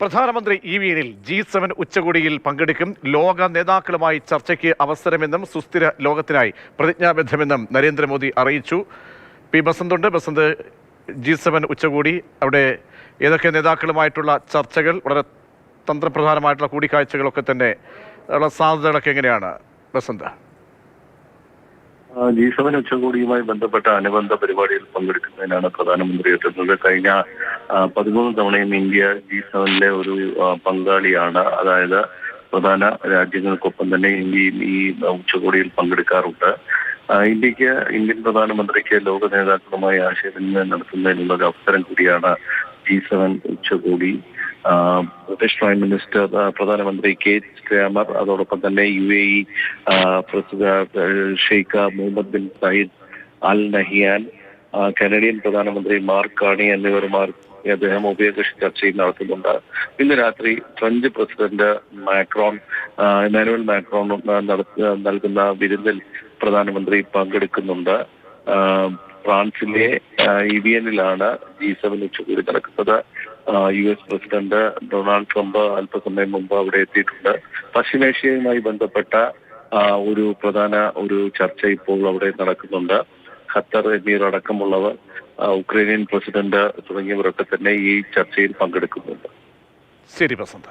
പ്രധാനമന്ത്രി ഈവനിൽ G7 ഉച്ചകോടിയിൽ പങ്കെടുക്കും. ലോക നേതാക്കളുമായി ചർച്ചയ്ക്ക് അവസരമെന്നും സുസ്ഥിര ലോകത്തിനായി പ്രതിജ്ഞാബദ്ധമെന്നും നരേന്ദ്രമോദി അറിയിച്ചു. പി ബസന്തുണ്ട്. ബസന്ത്, G7 ഉച്ചകോടി, അവിടെ ഏതൊക്കെ നേതാക്കളുമായിട്ടുള്ള ചർച്ചകൾ, വളരെ തന്ത്രപ്രധാനമായിട്ടുള്ള കൂടിക്കാഴ്ചകളൊക്കെ തന്നെ ഉള്ള സാധ്യതകളൊക്കെ എങ്ങനെയാണ് ബസന്ത്? G7 ഉച്ചകോടിയുമായി ബന്ധപ്പെട്ട അനുബന്ധ പരിപാടിയിൽ പങ്കെടുക്കുന്നതിനാണ് പ്രധാനമന്ത്രി എത്തുന്നത്. കഴിഞ്ഞ 13 തവണയും ഇന്ത്യ G7 ഒരു പങ്കാളിയാണ്. അതായത് പ്രധാന രാജ്യങ്ങൾക്കൊപ്പം തന്നെ ഇന്ത്യയും ഈ ഉച്ചകോടിയിൽ പങ്കെടുക്കാറുണ്ട്. ഇന്ത്യൻ പ്രധാനമന്ത്രിക്ക് ലോക നേതാക്കളുമായി ആശയവിനിമയം നടത്തുന്നതിനുള്ള ഒരു അവസരം കൂടിയാണ് G7 ഉച്ചകോടി. ബ്രിട്ടീഷ് പ്രൈം മിനിസ്റ്റർ, പ്രധാനമന്ത്രി കെയ്ർ സ്റ്റാർമർ, അതോടൊപ്പം തന്നെ UAE president Sheikh Mohammed bin Zayed Al Nahyan, Canadian പ്രധാനമന്ത്രി മാർക്ക് കാർണി എന്നിവരുമായി അദ്ദേഹം ഉഭയകക്ഷി ചർച്ചയും നടത്തുന്നുണ്ട്. ഇന്ന് രാത്രി ഫ്രഞ്ച് പ്രസിഡന്റ് ഇമാനുവൽ മാക്രോൺ നൽകുന്ന വിരുന്നിൽ പ്രധാനമന്ത്രി പങ്കെടുക്കുന്നുണ്ട്. ഫ്രാൻസിലെ ഇവിയനിലാണ് G7 ഉച്ചകോടി നടക്കുന്നത്. US പ്രസിഡന്റ് ഡൊണാൾഡ് ട്രംപ് അല്പസമയം മുമ്പ് അവിടെ എത്തിയിട്ടുണ്ട്. പശ്ചിമേഷ്യയുമായി ബന്ധപ്പെട്ട ഒരു പ്രധാന ചർച്ച ഇപ്പോൾ അവിടെ നടക്കുന്നുണ്ട്. ഖത്തർ എന്നിവരടക്കമുള്ളവർ, ഉക്രൈനിയൻ പ്രസിഡന്റ് തുടങ്ങിയവരൊക്കെ തന്നെ ഈ ചർച്ചയിൽ പങ്കെടുക്കുന്നുണ്ട്. ശരി ബസന്ത്.